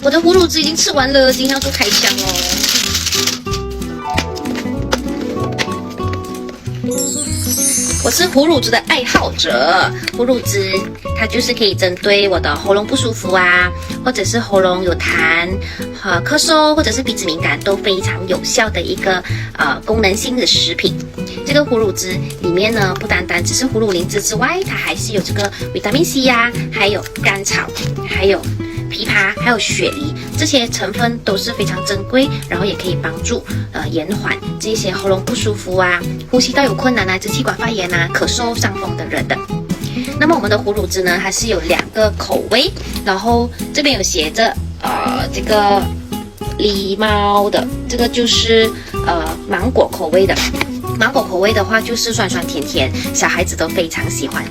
我的葫芦籽已经吃完了，今天要做开箱哦。我是葫芦籽的爱好者，葫芦籽它就是可以针对我的喉咙不舒服啊，或者是喉咙有痰、咳嗽，或者是鼻子敏感，都非常有效的一个功能性的食品。这个葫芦籽里面呢，不单单只是葫芦灵芝之外，它还是有这个维他命 C 呀，还有甘草，还有枇杷，还有雪梨，这些成分都是非常珍贵，然后也可以帮助延缓这些喉咙不舒服啊、呼吸道有困难啊、支气管发炎啊、咳嗽伤风的人的。那么我们的葫芦籽呢，它是有2个口味，然后这边有写着这个狸猫的，这个就是芒果口味的。芒果口味的话就是酸酸甜甜，小孩子都非常喜欢。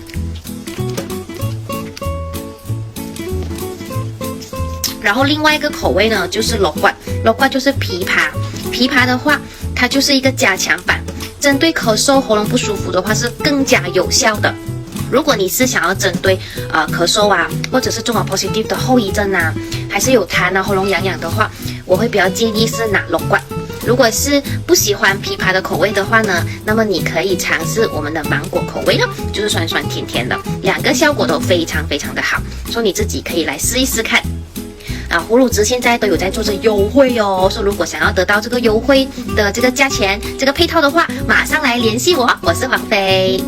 然后另外一个口味呢，就是萝卜就是枇杷。枇杷的话，它就是一个加强版，针对咳嗽、喉咙不舒服的话是更加有效的。如果你是想要针对咳嗽啊，或者是中华 positive 的后遗症啊，还是有痰啊、喉咙痒痒的话，我会比较建议是拿萝卜。如果是不喜欢枇杷的口味的话呢，那么你可以尝试我们的芒果口味了，就是酸酸甜甜的，2个效果都非常非常的好，所以你自己可以来试一试看。葫芦籽现在都有在做着优惠哦，说如果想要得到这个优惠的这个价钱、这个配套的话，马上来联系我，我是黄飞。